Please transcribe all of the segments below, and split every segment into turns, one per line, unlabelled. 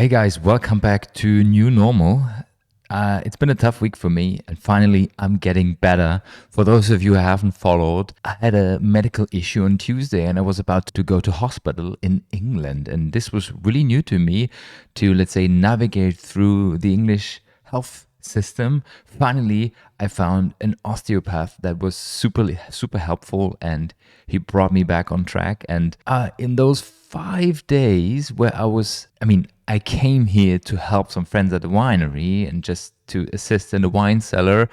Hey guys, welcome back to New Normal. It's been a tough week for me, and finally I'm getting better. For those of you who haven't followed, I had a medical issue on Tuesday and I was about to go to hospital in England. And this was really new to me to, let's say, navigate through the English health system. Finally, I found an osteopath that was super helpful, and he brought me back on track. And in those 5 days where I came here to help some friends at the winery and just to assist in the wine cellar,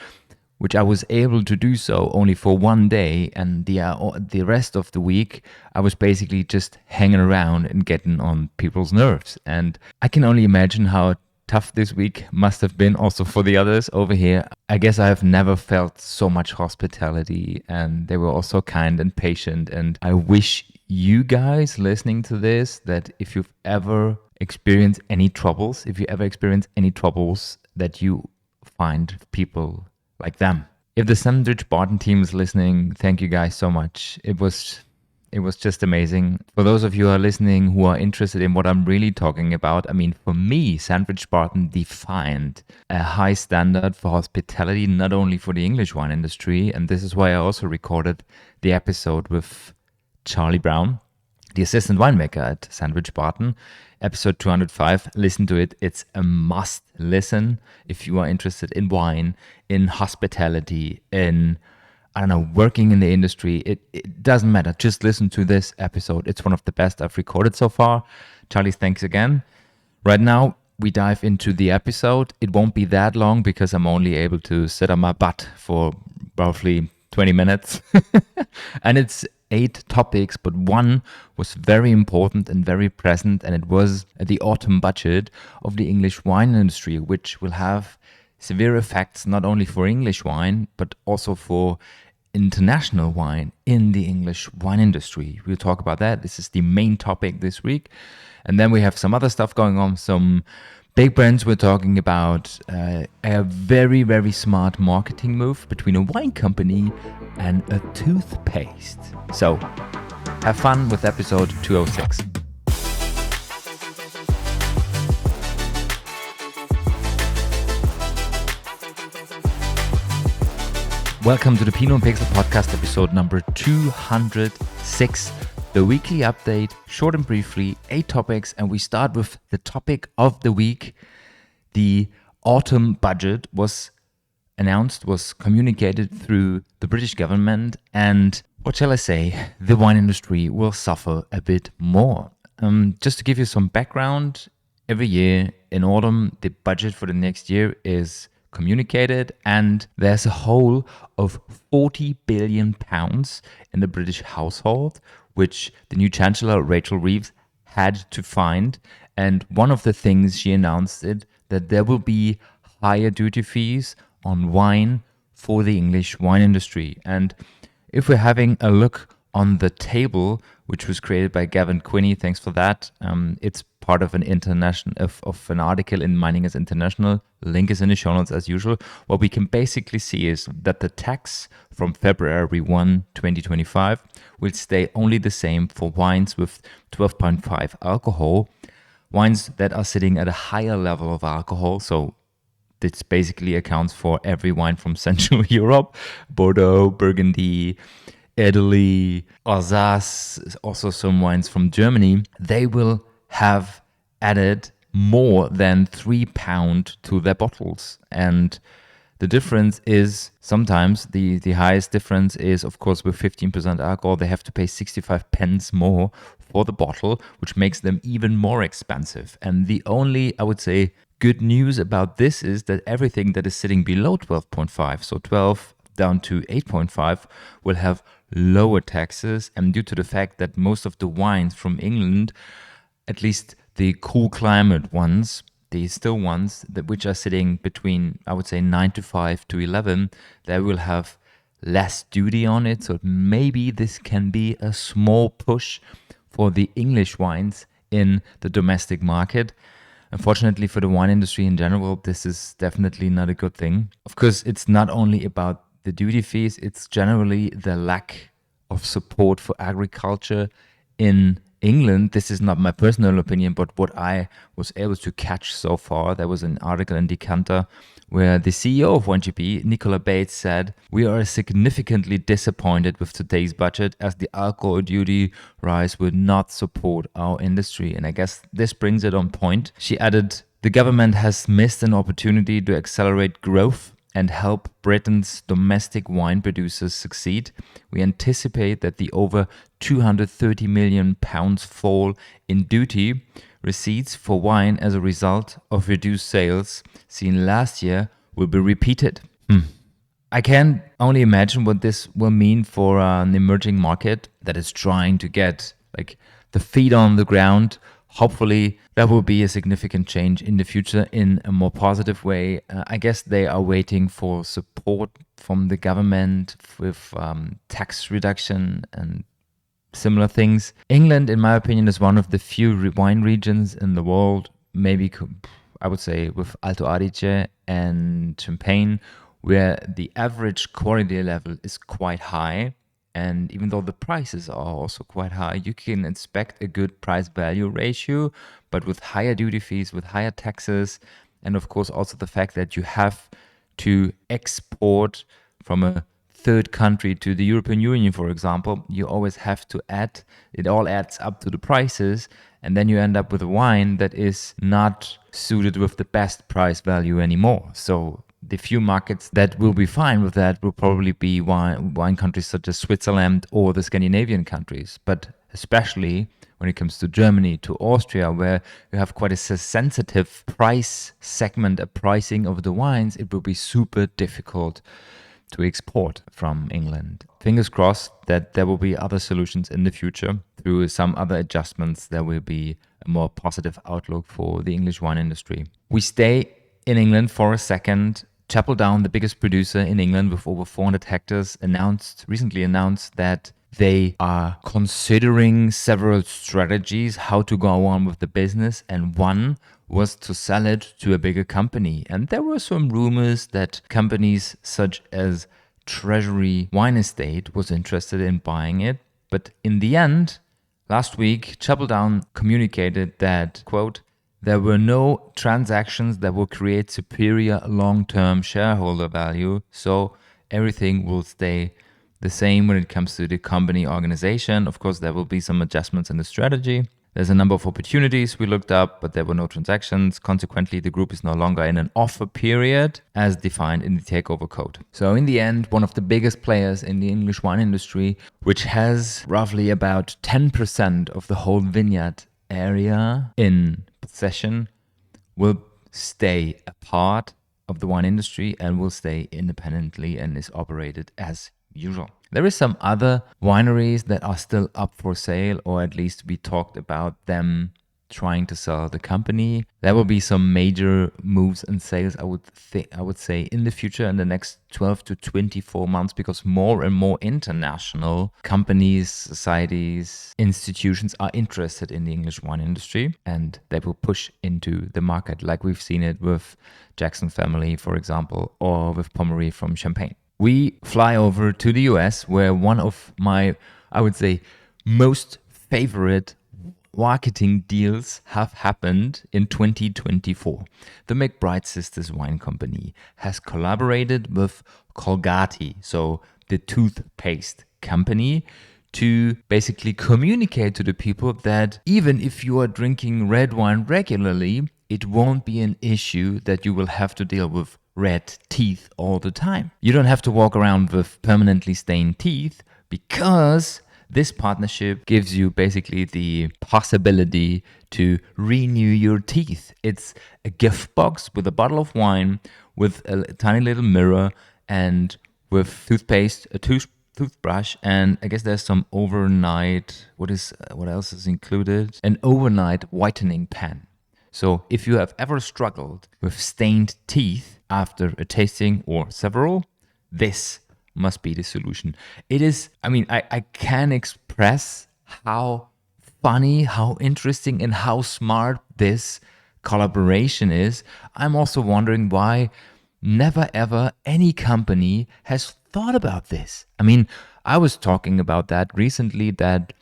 which I was able to do so only for 1 day, and the rest of the week I was basically just hanging around and getting on people's nerves. And I can only imagine how tough this week must have been also for the others over here. I guess I have never felt so much hospitality, and they were all so kind and patient. And I wish you guys listening to this that if you've ever experienced any troubles, that you find people like them. If the Sandwich Barton team is listening, thank you guys so much. It was just amazing. For those of you who are listening who are interested in what I'm really talking about, for me, Sandwich Barton defined a high standard for hospitality, not only for the English wine industry. And this is why I also recorded the episode with Charlie Brown, the assistant winemaker at Sandwich Barton, episode 205. Listen to it. It's a must listen if you are interested in wine, in hospitality, in working in the industry. It doesn't matter. Just listen to this episode. It's one of the best I've recorded so far. Charlie, thanks again. Right now, we dive into the episode. It won't be that long because I'm only able to sit on my butt for roughly 20 minutes. And it's 8 topics, but one was very important and very present, and it was the autumn budget of the English wine industry, which will have severe effects not only for English wine, but also for international wine in the English wine industry. We'll talk about that. This is the main topic this week. And then we have some other stuff going on, some big brands. We're talking about a very, very smart marketing move between a wine company and a toothpaste. So have fun with episode 206. Welcome to the Pinot and Pixel podcast, episode number 206. The weekly update, short and briefly, 8 topics, and we start with the topic of the week. The autumn budget was announced, was communicated through the British government, and what shall I say, the wine industry will suffer a bit more. Just to give you some background, every year in autumn, the budget for the next year is communicated, and there's a hole of 40 billion pounds in the British household, which the new Chancellor, Rachel Reeves, had to find. And one of the things she announced that there will be higher duty fees on wine for the English wine industry. And if we're having a look on the table, which was created by Gavin Quinney, thanks for that. It's part of an an article in Miningers International. Link is in the show notes as usual. What we can basically see is that the tax from February 1, 2025 will stay only the same for wines with 12.5 alcohol. Wines that are sitting at a higher level of alcohol, so this basically accounts for every wine from Central Europe, Bordeaux, Burgundy, Italy, Alsace, also some wines from Germany. They will have added more than £3 to their bottles. And the difference is sometimes the highest difference is, of course, with 15% alcohol, they have to pay 65 pence more for the bottle, which makes them even more expensive. And the only, I would say, good news about this is that everything that is sitting below 12.5, so 12 down to 8.5, will have lower taxes. And due to the fact that most of the wines from England, at least the cool climate ones, the still ones which are sitting between, I would say, 9 to 11, they will have less duty on it. So maybe this can be a small push for the English wines in the domestic market. Unfortunately for the wine industry in general, this is definitely not a good thing. Of course, it's not only about the duty fees, it's generally the lack of support for agriculture in England, this is not my personal opinion, but what I was able to catch so far, there was an article in Decanter where the CEO of 1GP, Nicola Bates, said, "We are significantly disappointed with today's budget as the alcohol duty rise would not support our industry." And I guess this brings it on point. She added, "The government has missed an opportunity to accelerate growth and help Britain's domestic wine producers succeed. We anticipate that the over £230 million fall in duty receipts for wine as a result of reduced sales seen last year will be repeated." I can only imagine what this will mean for an emerging market that is trying to get like the feet on the ground. Hopefully, there will be a significant change in the future in a more positive way. I guess they are waiting for support from the government with tax reduction and similar things. England, in my opinion, is one of the few wine regions in the world, maybe I would say with Alto Adige and Champagne, where the average quality level is quite high. And even though the prices are also quite high, you can expect a good price-value ratio, but with higher duty fees, with higher taxes, and of course also the fact that you have to export from a third country to the European Union, for example, you always have to add, it all adds up to the prices, and then you end up with a wine that is not suited with the best price value anymore. So the few markets that will be fine with that will probably be wine countries such as Switzerland or the Scandinavian countries. But especially when it comes to Germany, to Austria, where you have quite a sensitive price segment, a pricing of the wines, it will be super difficult to export from England. Fingers crossed that there will be other solutions in the future. Through some other adjustments, there will be a more positive outlook for the English wine industry. We stay in England for a second. Chapeldown, the biggest producer in England with over 400 hectares, recently announced that they are considering several strategies how to go on with the business, and one was to sell it to a bigger company. And there were some rumors that companies such as Treasury Wine Estate was interested in buying it. But in the end, last week, Chapeldown communicated that, quote, "There were no transactions that will create superior long-term shareholder value, so everything will stay the same when it comes to the company organization. Of course, there will be some adjustments in the strategy. There's a number of opportunities we looked up, but there were no transactions. Consequently, the group is no longer in an offer period as defined in the takeover code." So in the end, one of the biggest players in the English wine industry, which has roughly about 10% of the whole vineyard area in possession, will stay a part of the wine industry and will stay independently and is operated as usual. There is some other wineries that are still up for sale, or at least we talked about them trying to sell the company. There will be some major moves and sales, I would say, in the future, in the next 12 to 24 months, because more and more international companies, societies, institutions are interested in the English wine industry, and they will push into the market, like we've seen it with Jackson Family, for example, or with Pommery from Champagne. We fly over to the US, where one of my, I would say, most favorite marketing deals have happened in 2024. The McBride Sisters Wine Company has collaborated with Colgate, so the toothpaste company, to basically communicate to the people that even if you are drinking red wine regularly, it won't be an issue that you will have to deal with red teeth all the time. You don't have to walk around with permanently stained teeth, because this partnership gives you basically the possibility to renew your teeth. It's a gift box with a bottle of wine, with a tiny little mirror, and with toothpaste, a toothbrush, and I guess there's some overnight, what else is included? An overnight whitening pen. So if you have ever struggled with stained teeth after a tasting or several, this must be the solution. It is, I can express how funny, how interesting, and how smart this collaboration is. I'm also wondering why never ever any company has thought about this. I was talking about that recently, that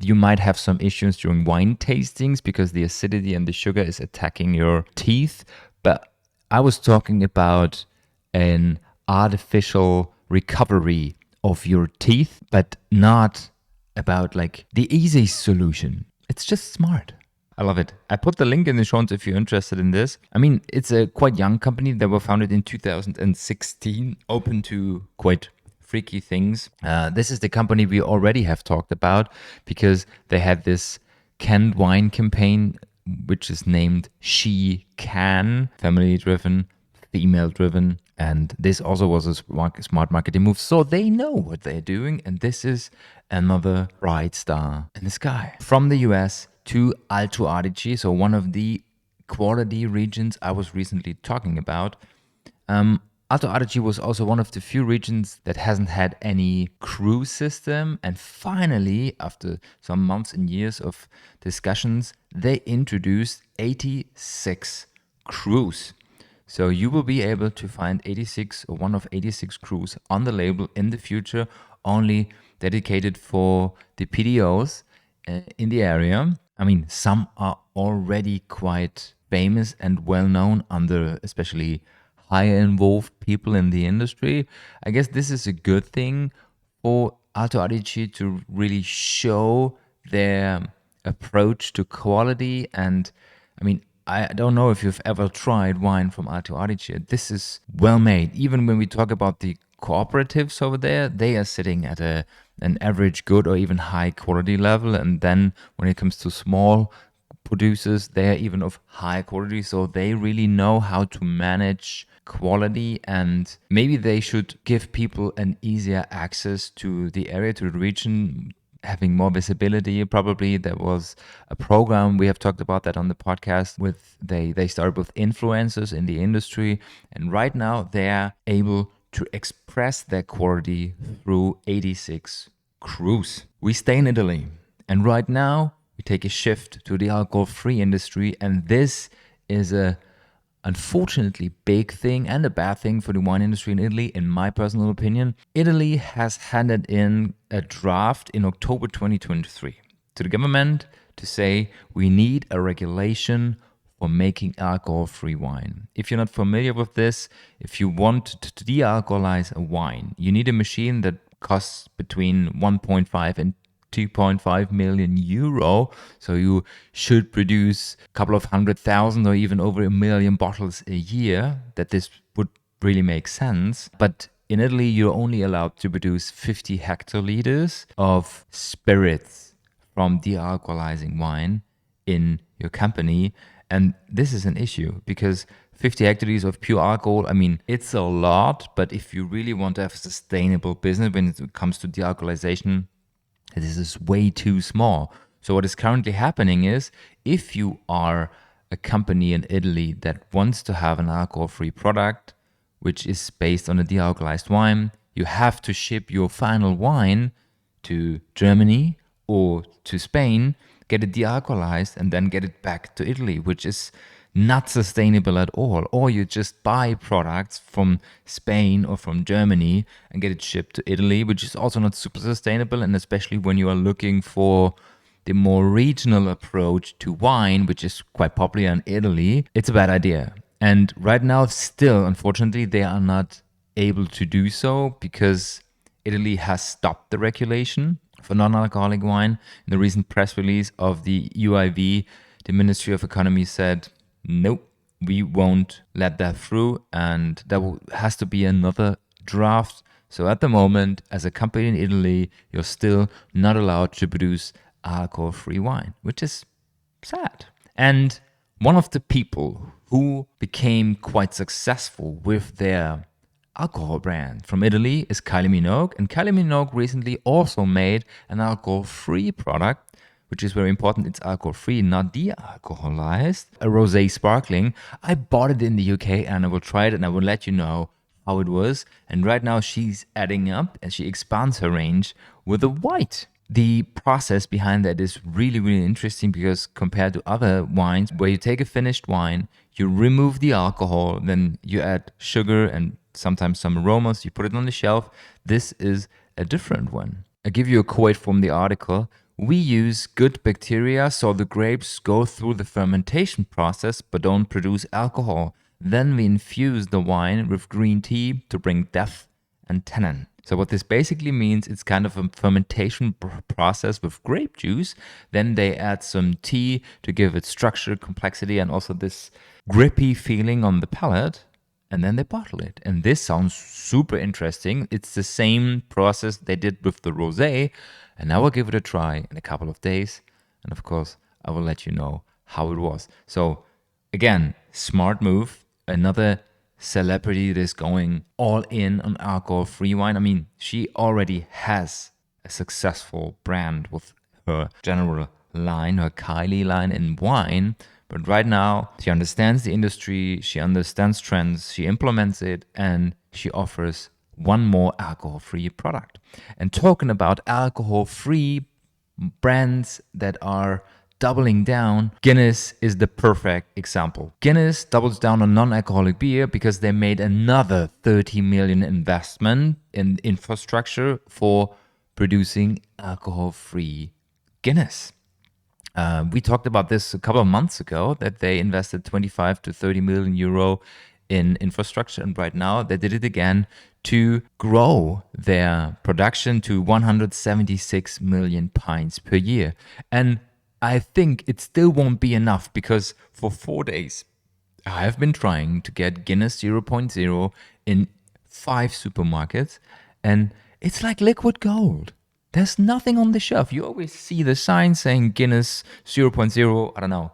you might have some issues during wine tastings because the acidity and the sugar is attacking your teeth. But I was talking about an artificial recovery of your teeth, but not about like the easy solution. It's just smart. I love it. I put the link in the show notes if you're interested in this. I mean, it's a quite young company. They were founded in 2016, open to quite freaky things. This is the company we already have talked about because they had this canned wine campaign, which is named She Can, family driven, female driven. And this also was a smart marketing move. So they know what they're doing. And this is another bright star in the sky. From the US to Alto Adige, so one of the quality regions I was recently talking about. Alto Adige was also one of the few regions that hasn't had any cruise system. And finally, after some months and years of discussions, they introduced 86 cruise. So you will be able to find 86 or one of 86 cruise on the label in the future, only dedicated for the PDOs in the area. I mean, some are already quite famous and well known under especially higher involved people in the industry. I guess this is a good thing for Alto Adige to really show their approach to quality. And I mean, I don't know if you've ever tried wine from Alto Adige. This is well made. Even when we talk about the cooperatives over there, they are sitting at an average good or even high quality level. And then when it comes to small producers, they're even of high quality. So they really know how to manage quality, and maybe they should give people an easier access to the area, to the region, having more visibility. Probably there was a program, we have talked about that on the podcast, with they started with influencers in the industry, and right now they're able to express their quality through 86 cruise. We stay in Italy, and right now we take a shift to the alcohol-free industry, and this is a unfortunately big thing and a bad thing for the wine industry in Italy, in my personal opinion. Italy has handed in a draft in October 2023 to the government to say we need a regulation for making alcohol-free wine. If you're not familiar with this, if you want to de-alcoholize a wine, you need a machine that costs between 1.5 and 2.5 million euro. So you should produce a couple of 100,000 or even over 1 million bottles a year, that this would really make sense. But in Italy, you're only allowed to produce 50 hectoliters of spirits from de-alcoholizing wine in your company. And this is an issue because 50 hectoliters of pure alcohol, I mean, it's a lot. But if you really want to have a sustainable business when it comes to de-alcoholization, this is way too small. So what is currently happening is, if you are a company in Italy that wants to have an alcohol-free product, which is based on a de-alcoholized wine, you have to ship your final wine to Germany or to Spain, get it de-alcoholized, and then get it back to Italy, which is not sustainable at all. Or you just buy products from Spain or from Germany and get it shipped to Italy, which is also not super sustainable. And especially when you are looking for the more regional approach to wine, which is quite popular in Italy, it's a bad idea. And right now, still, unfortunately, they are not able to do so because Italy has stopped the regulation for non-alcoholic wine. In the recent press release of the UIV, the Ministry of Economy said, nope, we won't let that through, and there has to be another draft. So at the moment, as a company in Italy, you're still not allowed to produce alcohol-free wine, which is sad. And one of the people who became quite successful with their alcohol brand from Italy is Kylie Minogue. And Kylie Minogue recently also made an alcohol-free product, which is very important. It's alcohol-free, not de-alcoholized. A rosé sparkling. I bought it in the UK and I will try it and I will let you know how it was. And right now she's adding up and she expands her range with a white. The process behind that is really, really interesting because compared to other wines where you take a finished wine, you remove the alcohol, then you add sugar and sometimes some aromas, you put it on the shelf. This is a different one. I give you a quote from the article. We use good bacteria so the grapes go through the fermentation process but don't produce alcohol. Then we infuse the wine with green tea to bring depth and tannin. So what this basically means, it's kind of a fermentation process with grape juice. Then they add some tea to give it structure, complexity, and also this grippy feeling on the palate. And then they bottle it. And this sounds super interesting. It's the same process they did with the rosé. And now I'll give it a try in a couple of days. And of course, I will let you know how it was. So again, smart move. Another celebrity that is going all in on alcohol-free wine. I mean, she already has a successful brand with her general line, her Kylie line in wine. But right now, she understands the industry, she understands trends, she implements it, and she offers one more alcohol-free product. And talking about alcohol-free brands that are doubling down, Guinness is the perfect example. Guinness doubles down on non-alcoholic beer because they made another 30 million investment in infrastructure for producing alcohol-free Guinness. We talked about this a couple of months ago, that they invested 25 to 30 million euro in infrastructure. And right now they did it again to grow their production to 176 million pints per year. And I think it still won't be enough, because for 4 days I have been trying to get Guinness 0.0 in 5 supermarkets, and it's like liquid gold. There's nothing on the shelf. You always see the sign saying Guinness 0.0, I don't know,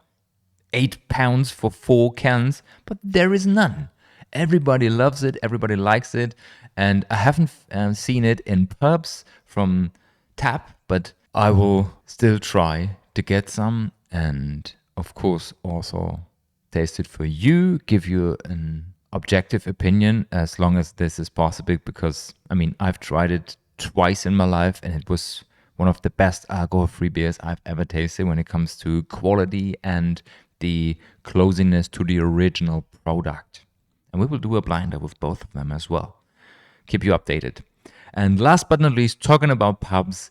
8 pounds for 4 cans, but there is none. Everybody loves it, everybody likes it, and I haven't seen it in pubs from tap, but I will still try to get some, and of course also taste it for you, give you an objective opinion as long as this is possible, because I mean, I've tried it twice in my life and it was one of the best alcohol-free beers I've ever tasted when it comes to quality and the closeness to the original product. And we will do a blinder with both of them as well. Keep you updated. And last but not least, talking about pubs,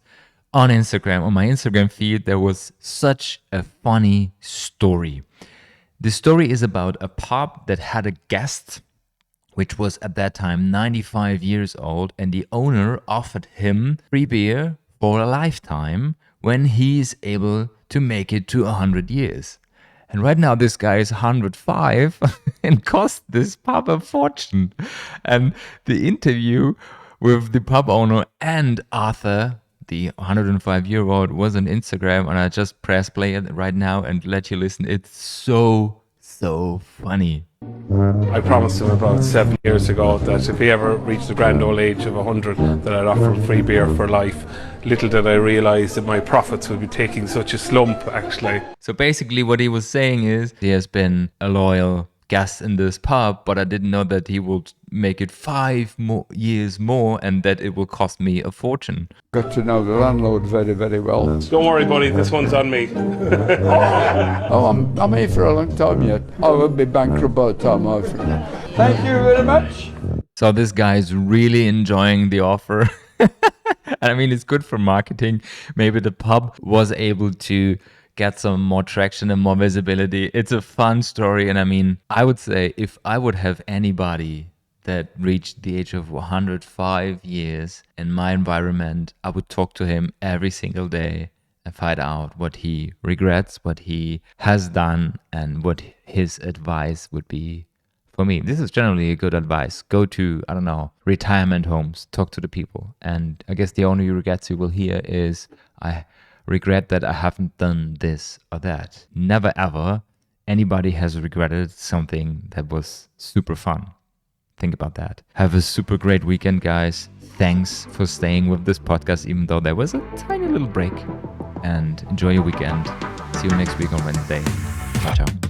on Instagram, on my Instagram feed, there was such a funny story. The story is about a pub that had a guest, which was at that time 95 years old, and the owner offered him free beer for a lifetime when he's able to make it to 100 years. And right now this guy is 105 and cost this pub a fortune. And the interview with the pub owner and Arthur, the 105-year-old, was on Instagram, and I just press play it right now and let you listen. It's so funny.
I promised him about 7 years ago that if he ever reached the grand old age of 100, that I'd offer him free beer for life. Little did I realise that my profits would be taking such a slump, actually.
So basically what he was saying is, he has been a loyal guest in this pub, but I didn't know that he would make it 5 more years more, and that it will cost me a fortune.
Got to know the landlord very, very well.
Don't worry, buddy, this one's on me.
I'm here for a long time yet. I will be bankrupt by the time I finish. Thank you very much.
So this guy is really enjoying the offer. I mean, it's good for marketing. Maybe the pub was able to get some more traction and more visibility. It's a fun story. And I mean, I would say if I would have anybody that reached the age of 105 years in my environment, I would talk to him every single day and find out what he regrets, what he has done, and what his advice would be for me. This is generally a good advice. Go to, I don't know, retirement homes, talk to the people. And I guess the only regrets you will hear is, I regret that I haven't done this or that. Never ever anybody has regretted something that was super fun. Think about that. Have a super great weekend, guys. Thanks for staying with this podcast, even though there was a tiny little break. And enjoy your weekend. See you next week on Wednesday. Ciao, ciao.